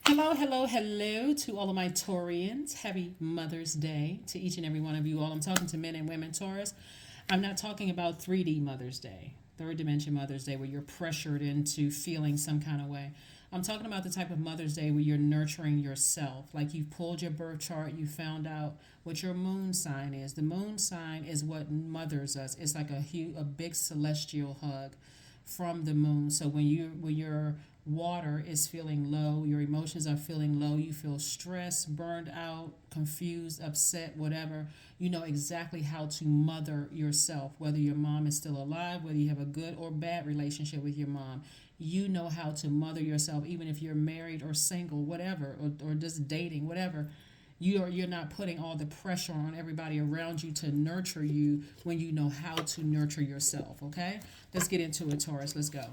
Hello, hello, hello to all of my Taurians. Happy Mother's Day to each and every one of you all. I'm talking to men and women, Taurus. I'm not talking about 3D Mother's Day, third dimension Mother's Day, where you're pressured into feeling some kind of way. I'm talking about the type of Mother's Day where you're nurturing yourself. Like you've pulled your birth chart, you found out what your moon sign is. The moon sign is what mothers us. It's like a big celestial hug from the moon. So when your water is feeling low, your emotions are feeling low, you feel stressed, burned out, confused, upset, whatever, you know exactly how to mother yourself. Whether your mom is still alive, whether you have a good or bad relationship with your mom, you know how to mother yourself, even if you're married or single, whatever, or just dating, whatever. You're not putting all the pressure on everybody around you to nurture you when you know how to nurture yourself. Okay, let's get into it, Taurus. Let's go.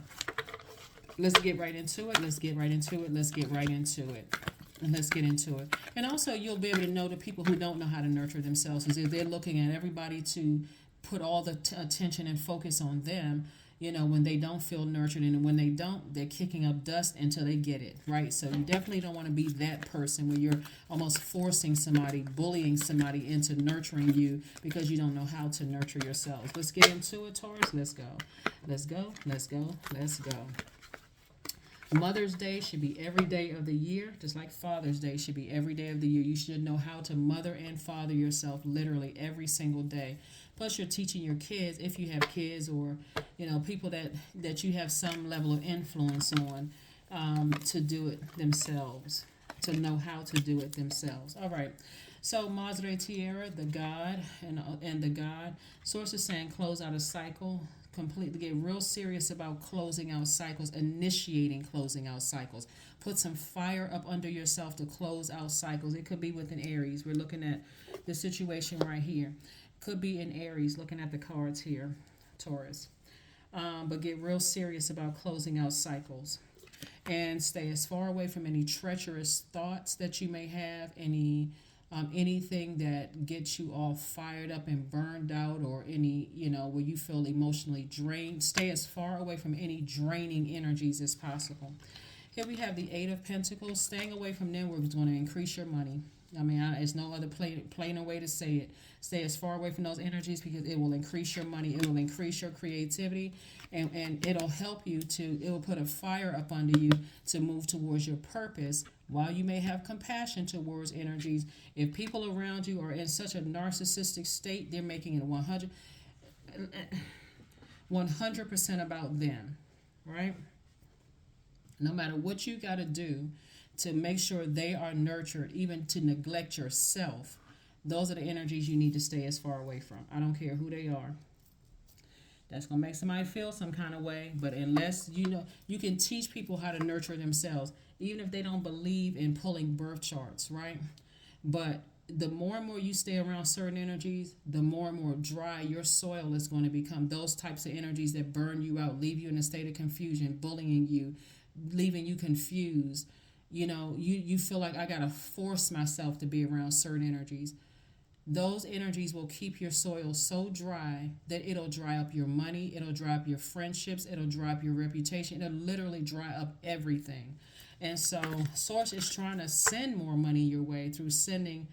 Let's get right into it. Let's get right into it. Let's get right into it. And let's get into it. And also, you'll be able to know the people who don't know how to nurture themselves, is if they're looking at everybody to put all the attention and focus on them. When they don't feel nurtured, and when they don't, they're kicking up dust until they get it, right? So you definitely don't want to be that person where you're almost forcing somebody, bullying somebody into nurturing you because you don't know how to nurture yourselves. Let's get into it, Taurus. Let's go. Let's go. Let's go. Let's go. Mother's Day should be every day of the year, just like Father's Day should be every day of the year. You should know how to mother and father yourself literally every single day. Plus, you're teaching your kids, if you have kids, or people that you have some level of influence on, to do it themselves, to know how to do it themselves. All right. So Madre Tierra, the God, and the God. Source is saying close out a cycle, completely get real serious about closing out cycles, initiating closing out cycles. Put some fire up under yourself to close out cycles. It could be within Aries. We're looking at the situation right here. Could be in Aries, looking at the cards here, Taurus. But get real serious about closing out cycles. And stay as far away from any treacherous thoughts that you may have, anything that gets you all fired up and burned out, or any, where you feel emotionally drained. Stay as far away from any draining energies as possible. Here we have the Eight of Pentacles. Staying away from them is going to increase your money. I mean, there's no other plainer way to say it. Stay as far away from those energies because it will increase your money. It will increase your creativity, and it'll help you it will put a fire up under you to move towards your purpose. While you may have compassion towards energies, if people around you are in such a narcissistic state, they're making it 100% about them, right? No matter what you got to do to make sure they are nurtured, even to neglect yourself, those are the energies you need to stay as far away from. I don't care who they are. That's going to make somebody feel some kind of way, but unless you can teach people how to nurture themselves, even if they don't believe in pulling birth charts, right? But the more and more you stay around certain energies, the more and more dry your soil is going to become. Those types of energies that burn you out, leave you in a state of confusion, bullying you, leaving you confused. You feel like I got to force myself to be around certain energies. Those energies will keep your soil so dry that it'll dry up your money, it'll dry up your friendships, it'll dry up your reputation, it'll literally dry up everything. And so Source is trying to send more money your way through sending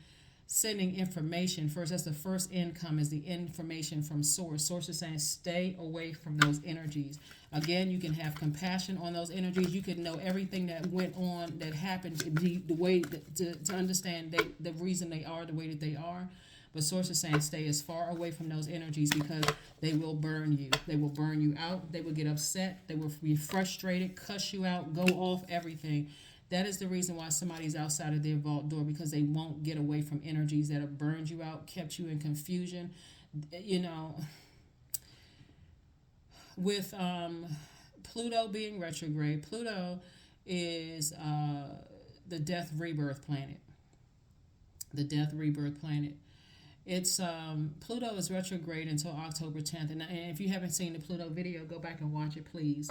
information first. That's the first income, is the information from Source. Source is saying stay away from those energies. Again, you can have compassion on those energies. You can know everything that went on, that happened, the way to understand the reason they are the way that they are. But Source is saying stay as far away from those energies because they will burn you. They will burn you out. They will get upset. They will be frustrated, cuss you out, go off everything. That is the reason why somebody's outside of their vault door, because they won't get away from energies that have burned you out, kept you in confusion. With Pluto being retrograde, Pluto is the death rebirth planet. The death rebirth planet. It's Pluto is retrograde until October 10th, and if you haven't seen the Pluto video, go back and watch it, please.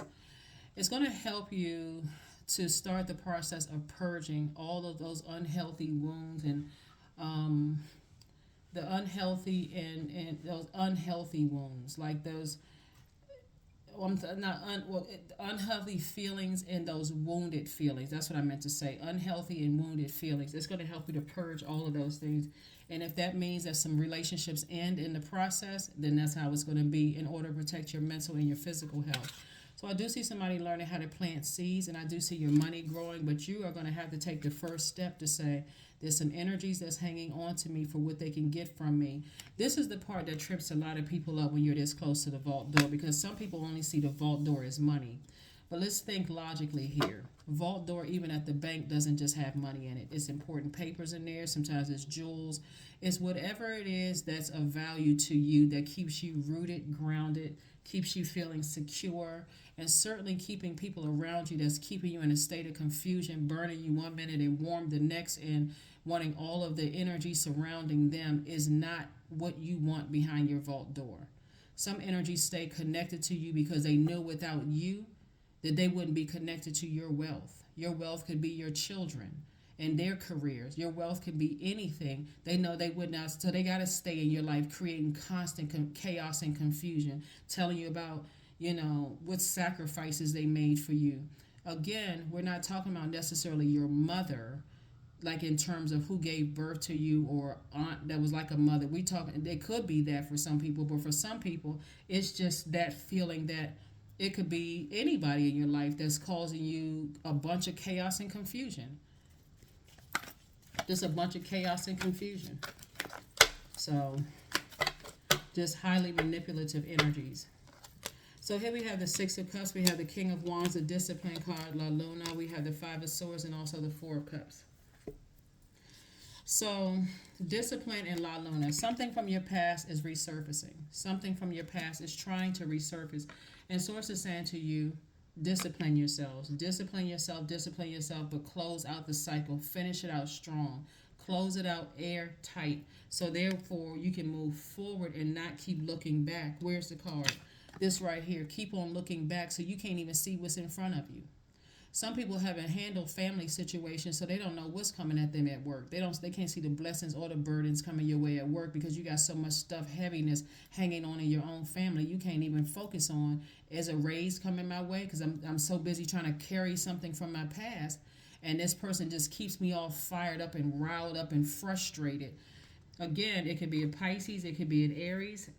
It's going to help you to start the process of purging all of those unhealthy wounds and the unhealthy and those unhealthy wounds, like those unhealthy feelings and those wounded feelings. That's what I meant to say. Unhealthy and wounded feelings. It's going to help you to purge all of those things. And if that means that some relationships end in the process, then that's how it's going to be in order to protect your mental and your physical health. So I do see somebody learning how to plant seeds, and I do see your money growing, but you are going to have to take the first step to say, there's some energies that's hanging on to me for what they can get from me. This is the part that trips a lot of people up when you're this close to the vault door, because some people only see the vault door as money. But let's think logically here. Vault door, even at the bank, doesn't just have money in it. It's important papers in there. Sometimes it's jewels. It's whatever it is that's of value to you that keeps you rooted, grounded, keeps you feeling secure, and certainly keeping people around you that's keeping you in a state of confusion, burning you one minute and warm the next, and wanting all of the energy surrounding them is not what you want behind your vault door. Some energies stay connected to you because they know without you that they wouldn't be connected to your wealth. Your wealth could be your children and their careers. Your wealth could be anything. They know they would not, so they got to stay in your life creating constant chaos and confusion, telling you about, what sacrifices they made for you. Again, we're not talking about necessarily your mother, like in terms of who gave birth to you, or aunt that was like a mother. We talking, it could be that for some people, but for some people, it's just that feeling that it could be anybody in your life that's causing you a bunch of chaos and confusion. Just a bunch of chaos and confusion. So, just highly manipulative energies. So here we have the Six of Cups, we have the King of Wands, the Discipline card, La Luna, we have the Five of Swords, and also the Four of Cups. So, discipline and La Luna. Something from your past is resurfacing. Something from your past is trying to resurface. And Source is saying to you, discipline yourselves. Discipline yourself, but close out the cycle. Finish it out strong. Close it out airtight. So therefore, you can move forward and not keep looking back. Where's the card? This right here. Keep on looking back so you can't even see what's in front of you. Some people haven't handled family situations, so they don't know what's coming at them at work. They can't see the blessings or the burdens coming your way at work because you got so much stuff, heaviness hanging on in your own family. You can't even focus on, is a raise coming my way? Because I'm so busy trying to carry something from my past, and this person just keeps me all fired up and riled up and frustrated. Again, it could be a Pisces, it could be an Aries,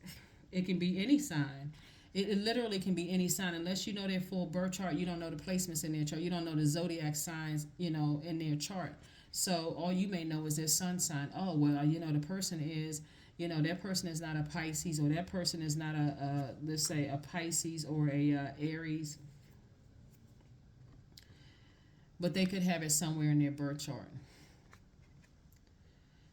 it can be any sign. It literally can be any sign. Unless you know their full birth chart, you don't know the placements in their chart. You don't know the zodiac signs, in their chart. So all you may know is their sun sign. Oh, well, the person is, that person is not a Pisces, or that person is not let's say, a Pisces or a Aries. But they could have it somewhere in their birth chart.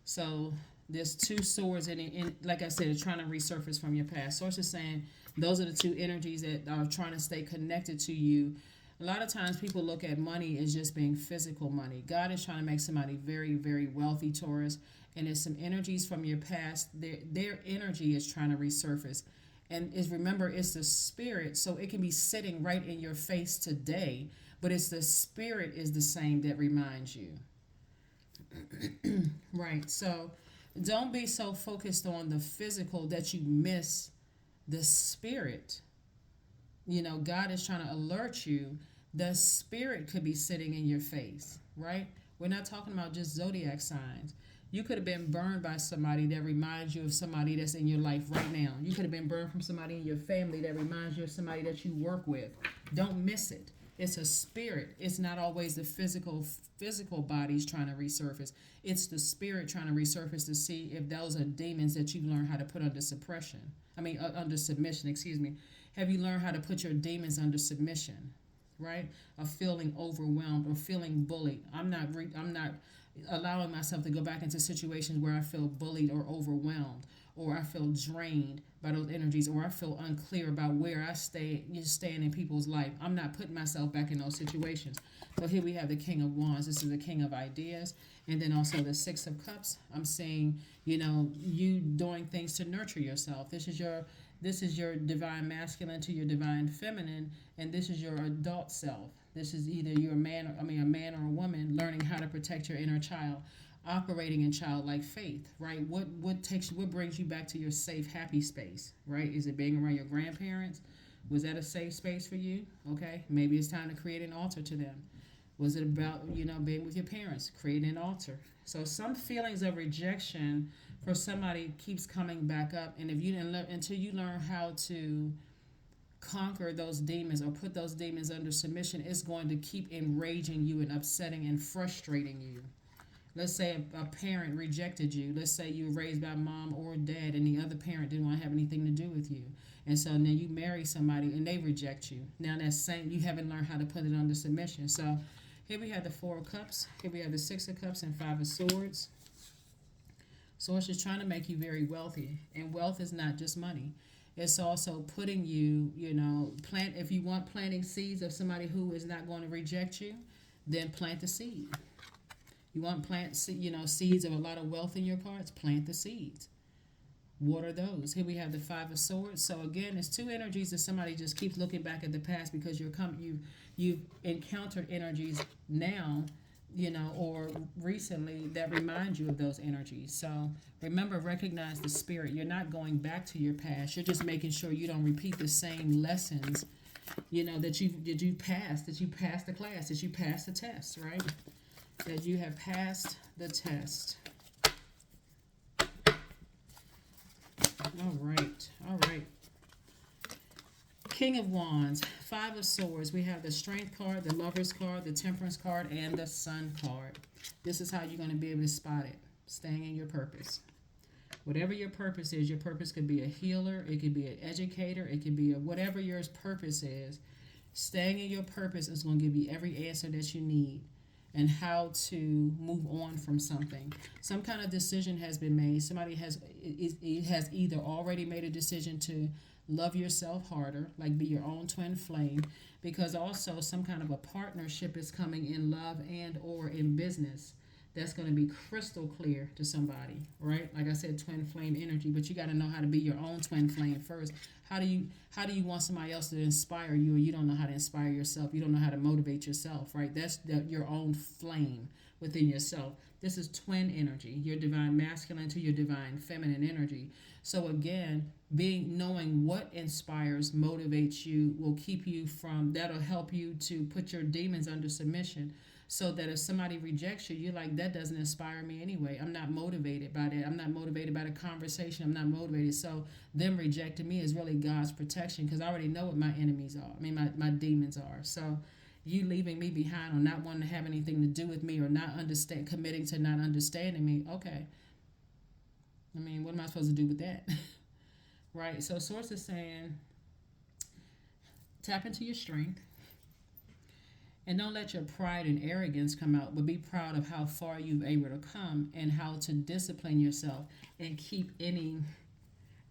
So there's two swords in like I said, trying to resurface from your past. Source is saying those are the two energies that are trying to stay connected to you. A lot of times people look at money as just being physical money. God is trying to make somebody very, very wealthy, Taurus. And there's some energies from your past. Their energy is trying to resurface. And remember, it's the spirit. So it can be sitting right in your face today. But it's the spirit is the same that reminds you. Right. So don't be so focused on the physical that you miss the spirit. God is trying to alert you. The spirit could be sitting in your face, right? We're not talking about just zodiac signs. You could have been burned by somebody that reminds you of somebody that's in your life right now. You could have been burned from somebody in your family that reminds you of somebody that you work with. Don't miss it. It's a spirit. It's not always the physical bodies trying to resurface. It's the spirit trying to resurface to see if those are demons that you've learned how to put under suppression. Under submission, excuse me. Have you learned how to put your demons under submission, right? Of feeling overwhelmed or feeling bullied. I'm not allowing myself to go back into situations where I feel bullied or overwhelmed, or I feel drained by those energies, or I feel unclear about where I stand in people's life. I'm not putting myself back in those situations. So here we have the King of Wands. This is the King of Ideas. And then also the Six of Cups. I'm saying, you doing things to nurture yourself. This is your divine masculine to your divine feminine, and this is your adult self. This is either you're a man or a woman learning how to protect your inner child, operating in childlike faith, right? What brings you back to your safe, happy space, right? Is it being around your grandparents? Was that a safe space for you? Okay, maybe it's time to create an altar to them. Was it about, being with your parents, creating an altar? So some feelings of rejection for somebody keeps coming back up, and if you didn't learn until you learn how to conquer those demons or put those demons under submission, it's going to keep enraging you and upsetting and frustrating you. Let's say a parent rejected you. Let's say you were raised by mom or dad and the other parent didn't want to have anything to do with you. And so then you marry somebody and they reject you. Now that's saying you haven't learned how to put it under submission. So here we have the Four of Cups. Here we have the Six of Cups and Five of Swords. Swords is trying to make you very wealthy. And wealth is not just money. It's also putting you, if you want planting seeds of somebody who is not going to reject you, then plant the seed. You want seeds of a lot of wealth in your cards, plant the seeds. Water those. Here we have the Five of Swords. So again, it's two energies that somebody just keeps looking back at the past because you've encountered energies now, or recently that remind you of those energies. So remember, recognize the spirit. You're not going back to your past. You're just making sure you don't repeat the same lessons, that you passed the class, that you passed the test, right? That you have passed the test. All right. King of Wands, Five of Swords. We have the Strength card, the Lover's card, the Temperance card, and the Sun card. This is how you're going to be able to spot it. Staying in your purpose. Whatever your purpose is, your purpose could be a healer, it could be an educator, it could be whatever your purpose is. Staying in your purpose is going to give you every answer that you need and how to move on from something. Some kind of decision has been made. Somebody has either already made a decision to love yourself harder, like be your own twin flame, because also some kind of a partnership is coming in love and or in business. That's going to be crystal clear to somebody, right? Like I said, twin flame energy, but you got to know how to be your own twin flame first. How do you want somebody else to inspire you, or you don't know how to inspire yourself? You don't know how to motivate yourself, right? That's your own flame within yourself. This is twin energy, your divine masculine to your divine feminine energy. So again, knowing what inspires, motivates you, will keep you from, that'll help you to put your demons under submission. So that if somebody rejects you, you're like, that doesn't inspire me anyway. I'm not motivated by that. I'm not motivated by the conversation. I'm not motivated. So them rejecting me is really God's protection, because I already know what my enemies are. I mean, my demons are. So you leaving me behind or not wanting to have anything to do with me or not committing to not understanding me, okay. I mean, what am I supposed to do with that? Right? So Source is saying, tap into your strength. And don't let your pride and arrogance come out, but be proud of how far you've able to come and how to discipline yourself and keep any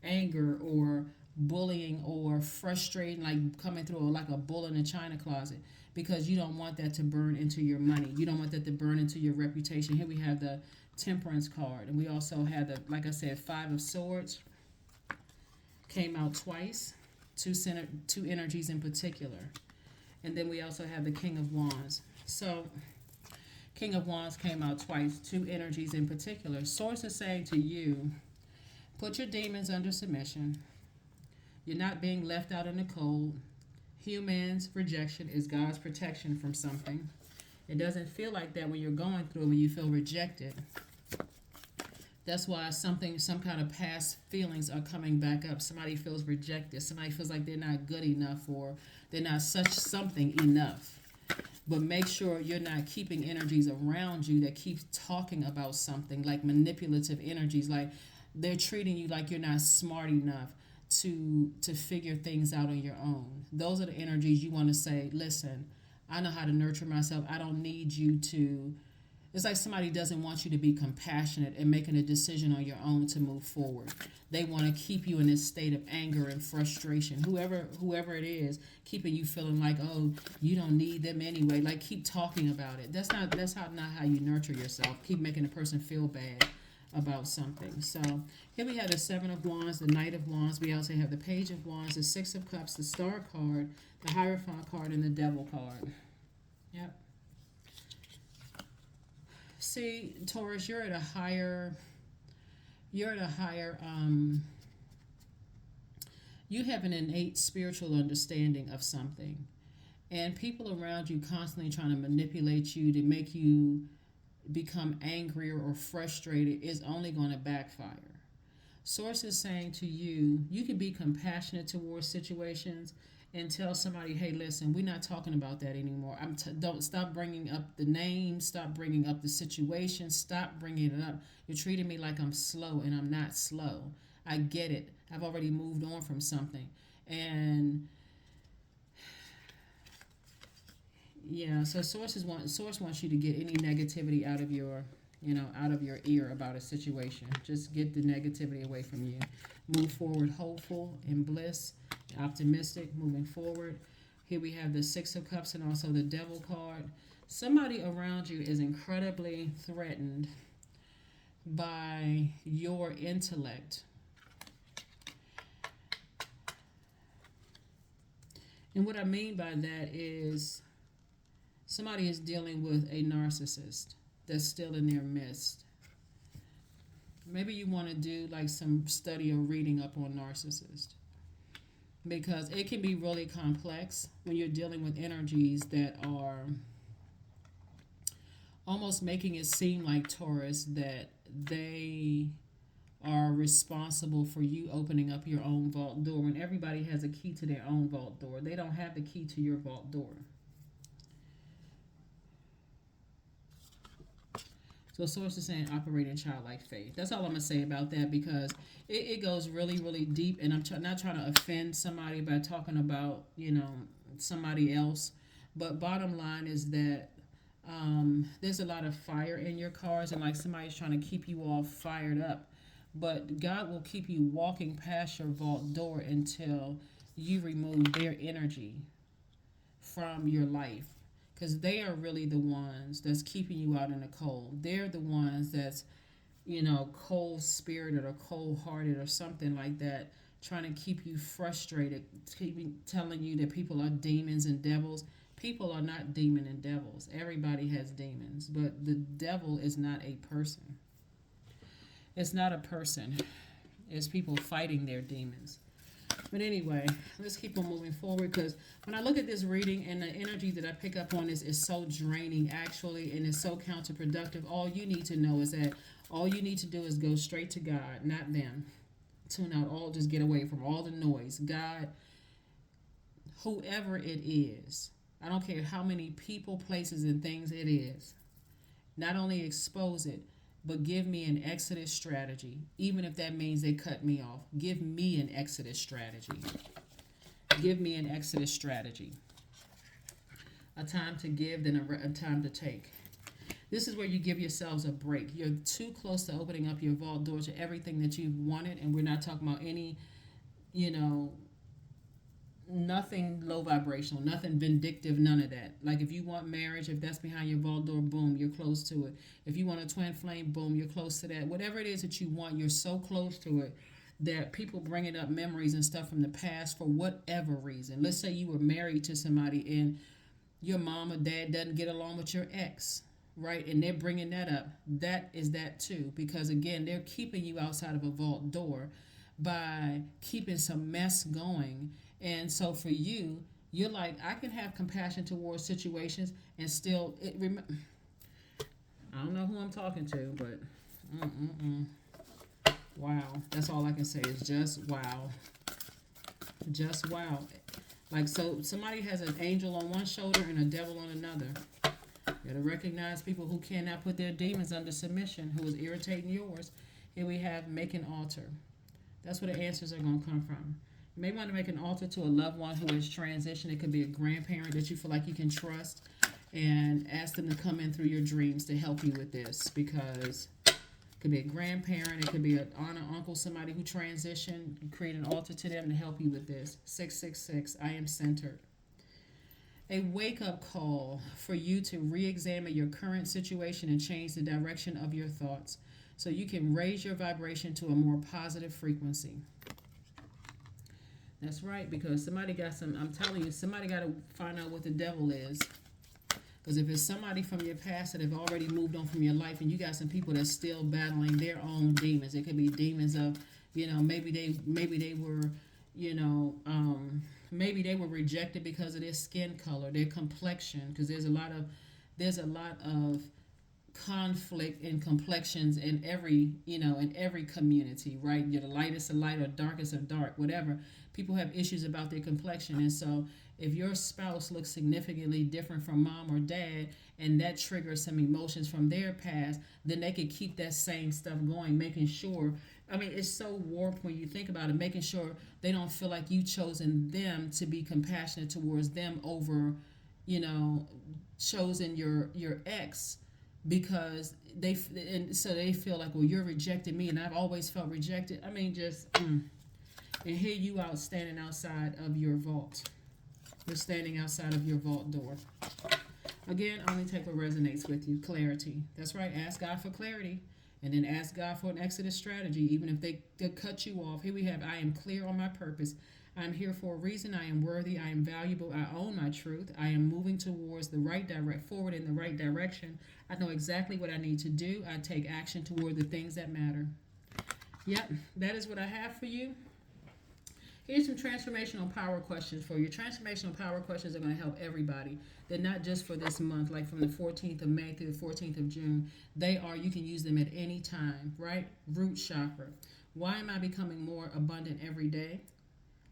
anger or bullying or frustrating, like coming through like a bull in a china closet, because you don't want that to burn into your money. You don't want that to burn into your reputation. Here we have the Temperance card, and we also have the, like I said, Five of Swords. Came out twice, two energies in particular. And then we also have the King of Wands. So King of Wands came out twice, two energies in particular. Source is saying to you, put your demons under submission. You're not being left out in the cold. Humans' rejection is God's protection from something. It doesn't feel like that when you're going through it, when you feel rejected. That's why some kind of past feelings are coming back up. Somebody feels rejected. Somebody feels like they're not good enough, or they're not something enough. But make sure you're not keeping energies around you that keep talking about something, like manipulative energies, like they're treating you like you're not smart enough to figure things out on your own. Those are the energies you want to say, listen, I know how to nurture myself. I don't need you to. It's like somebody doesn't want you to be compassionate and making a decision on your own to move forward. They want to keep you in this state of anger and frustration. Whoever it is, keeping you feeling like, oh, you don't need them anyway. Like, keep talking about it. That's not how you nurture yourself. Keep making a person feel bad about something. So here we have the Seven of Wands, the Knight of Wands. We also have the Page of Wands, the Six of Cups, the Star card, the Hierophant card, and the Devil card. Yep. See, Taurus, you're at a higher You have an innate spiritual understanding of something, and people around you constantly trying to manipulate you to make you become angrier or frustrated is only going to backfire. Source is saying to you, you can be compassionate towards situations and tell somebody, hey, listen, we're not talking about that anymore. Don't stop bringing up the name, stop bringing up the situation, stop bringing it up. You're treating me like I'm slow, and I'm not slow. I get it. I've already moved on from something. And yeah, so source wants you to get any negativity out of your, out of your ear about a situation. Just get the negativity away from you. Move forward hopeful and bliss, optimistic, moving forward. Here we have the Six of Cups and also the Devil card. Somebody around you is incredibly threatened by your intellect. And what I mean by that is somebody is dealing with a narcissist that's still in their midst. Maybe you want to do like some study or reading up on narcissist, because it can be really complex when you're dealing with energies that are almost making it seem like, Taurus, that they are responsible for you opening up your own vault door when everybody has a key to their own vault door. They don't have the key to your vault door. So Source is saying operate in childlike faith. That's all I'm going to say about that, because it goes really, really deep. And I'm not trying to offend somebody by talking about, somebody else. But bottom line is that there's a lot of fire in your cards, and like somebody's trying to keep you all fired up. But God will keep you walking past your vault door until you remove their energy from your life. Because they are really the ones that's keeping you out in the cold. They're the ones that's, cold-spirited or cold-hearted or something like that, trying to keep you frustrated, telling you that people are demons and devils. People are not demon and devils. Everybody has demons. But the devil is not a person. It's not a person. It's people fighting their demons. But anyway, let's keep on moving forward, because when I look at this reading and the energy that I pick up on is so draining, actually, and it's so counterproductive. All you need to know is that all you need to do is go straight to God, not them. Tune out all, just get away from all the noise. God, whoever it is, I don't care how many people, places, and things it is, not only expose it, but give me an exodus strategy, even if that means they cut me off. Give me an exodus strategy. Give me an exodus strategy. A time to give, then a time to take. This is where you give yourselves a break. You're too close to opening up your vault door to everything that you've wanted, and we're not talking about any, nothing low vibrational, nothing vindictive, none of that. Like if you want marriage, if that's behind your vault door, boom, you're close to it. If you want a twin flame, boom, you're close to that. Whatever it is that you want, you're so close to it that people bringing up memories and stuff from the past for whatever reason. Let's say you were married to somebody and your mom or dad doesn't get along with your ex, right? And they're bringing that up. That is that too, because again, they're keeping you outside of a vault door by keeping some mess going. And so for you, you're like, I can have compassion towards situations and still, I don't know who I'm talking to, but wow. That's all I can say is just wow. Just wow. Like, so somebody has an angel on one shoulder and a devil on another. You gotta recognize people who cannot put their demons under submission, who is irritating yours. Here we have make an altar. That's where the answers are going to come from. You may want to make an altar to a loved one who has transitioned. It could be a grandparent that you feel like you can trust, and ask them to come in through your dreams to help you with this, because it could be a grandparent, it could be an aunt or uncle, somebody who transitioned. You create an altar to them to help you with this. 666, I am centered. A wake-up call for you to re-examine your current situation and change the direction of your thoughts so you can raise your vibration to a more positive frequency. That's right, because somebody got I'm telling you, somebody got to find out what the devil is. Because if it's somebody from your past that have already moved on from your life, and you got some people that's still battling their own demons. It could be demons of, maybe they were, you know, maybe they were rejected because of their skin color, their complexion, because there's a lot of conflict in complexions in every, in every community, right? You're the lightest of light or darkest of dark, whatever. People have issues about their complexion, and so if your spouse looks significantly different from mom or dad, and that triggers some emotions from their past, then they could keep that same stuff going, making sure. I mean, it's so warped when you think about it, making sure they don't feel like you chosen them to be compassionate towards them over, you know, chosen your ex, because and so they feel like, well, you're rejecting me, and I've always felt rejected. I mean, just and here you out standing outside of your vault. You're standing outside of your vault door. Again, only take what resonates with you. Clarity. That's right. Ask God for clarity, and then ask God for an exodus strategy. Even if they cut you off. Here we have: I am clear on my purpose. I am here for a reason. I am worthy. I am valuable. I own my truth. I am moving towards the right forward in the right direction. I know exactly what I need to do. I take action toward the things that matter. Yep, that is what I have for you. Here's some transformational power questions for you. Transformational power questions are going to help everybody. They're not just for this month, like from the 14th of May through the 14th of June. They are, you can use them at any time, right? Root chakra. Why am I becoming more abundant every day?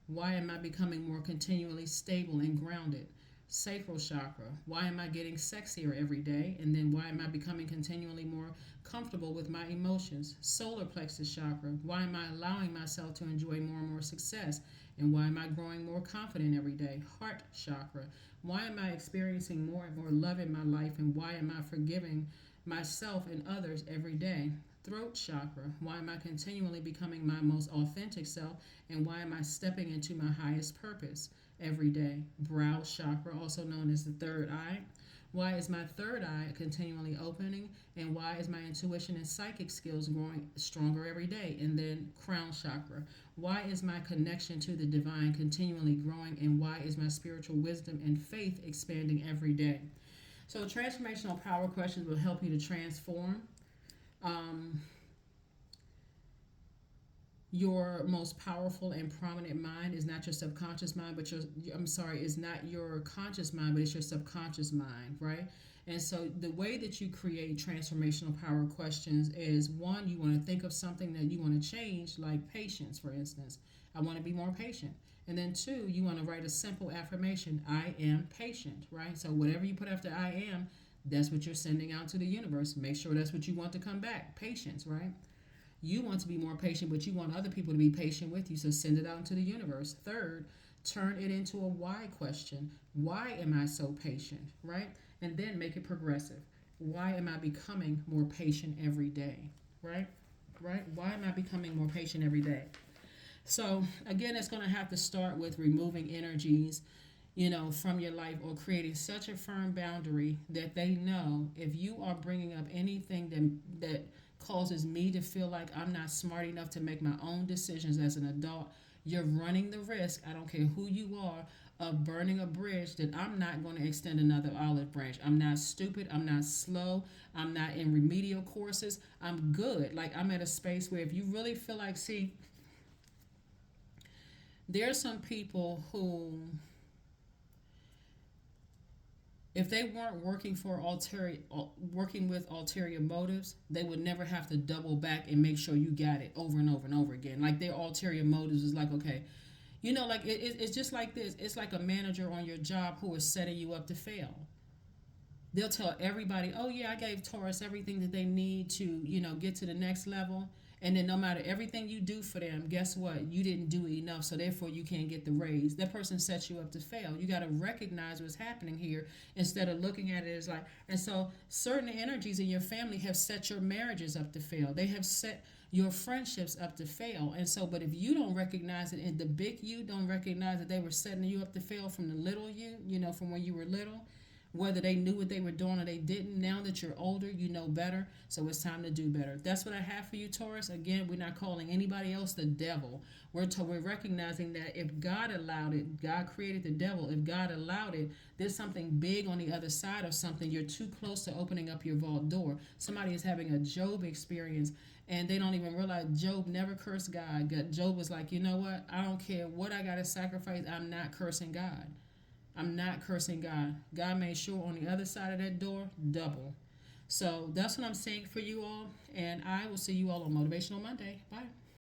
Why am I becoming more continually stable and grounded? Sacral chakra. Why am I getting sexier every day? And then why am I becoming continually more comfortable with my emotions? Solar plexus chakra. Why am I allowing myself to enjoy more and more success? And why am I growing more confident every day? Heart chakra. Why am I experiencing more and more love in my life? And why am I forgiving myself and others every day? Throat chakra. Why am I continually becoming my most authentic self? And why am I stepping into my highest purpose every day? Brow chakra, also known as the third eye. Why is my third eye continually opening? And why is my intuition and psychic skills growing stronger every day? And then crown chakra. Why is my connection to the divine continually growing? And why is my spiritual wisdom and faith expanding every day? So transformational power questions will help you to transform your most powerful and prominent mind is not your subconscious mind, but is not your conscious mind, but it's your subconscious mind, right? And so the way that you create transformational power questions is, one, you want to think of something that you want to change, like patience, for instance. I want to be more patient. And then two, you want to write a simple affirmation. I am patient, right? So whatever you put after I am, that's what you're sending out to the universe. Make sure that's what you want to come back. Patience, right? You want to be more patient, but you want other people to be patient with you, so send it out into the universe. Third, turn it into a why question. Why am I so patient, right? And then make it progressive. Why am I becoming more patient every day, right? Right? Why am I becoming more patient every day? So, again, it's going to have to start with removing energies, from your life, or creating such a firm boundary that they know if you are bringing up anything that causes me to feel like I'm not smart enough to make my own decisions as an adult, you're running the risk, I don't care who you are, of burning a bridge that I'm not going to extend another olive branch. I'm not stupid. I'm not slow. I'm not in remedial courses. I'm good. Like, I'm at a space where if you really feel like, see, there are some people who, if they weren't working with ulterior motives, they would never have to double back and make sure you got it over and over and over again. Like, their ulterior motives is like, okay, it's just like this. It's like a manager on your job who is setting you up to fail. They'll tell everybody, oh yeah, I gave Taurus everything that they need to, get to the next level. And then no matter everything you do for them, guess what? You didn't do enough, so therefore you can't get the raise. That person sets you up to fail. You got to recognize what's happening here instead of looking at it as like, and so certain energies in your family have set your marriages up to fail. They have set your friendships up to fail. And so, but if you don't recognize it, and the big you don't recognize that they were setting you up to fail from the little you, from when you were little, whether they knew what they were doing or they didn't. Now that you're older, you know better, so it's time to do better. That's what I have for you, Taurus. Again, we're not calling anybody else the devil. We're recognizing that if God allowed it, God created the devil. If God allowed it, there's something big on the other side of something. You're too close to opening up your vault door. Somebody is having a Job experience and they don't even realize Job never cursed God. Job was like, you know what? I don't care what I got to sacrifice. I'm not cursing God. I'm not cursing God. God made sure on the other side of that door, double. So that's what I'm saying for you all. And I will see you all on Motivational Monday. Bye.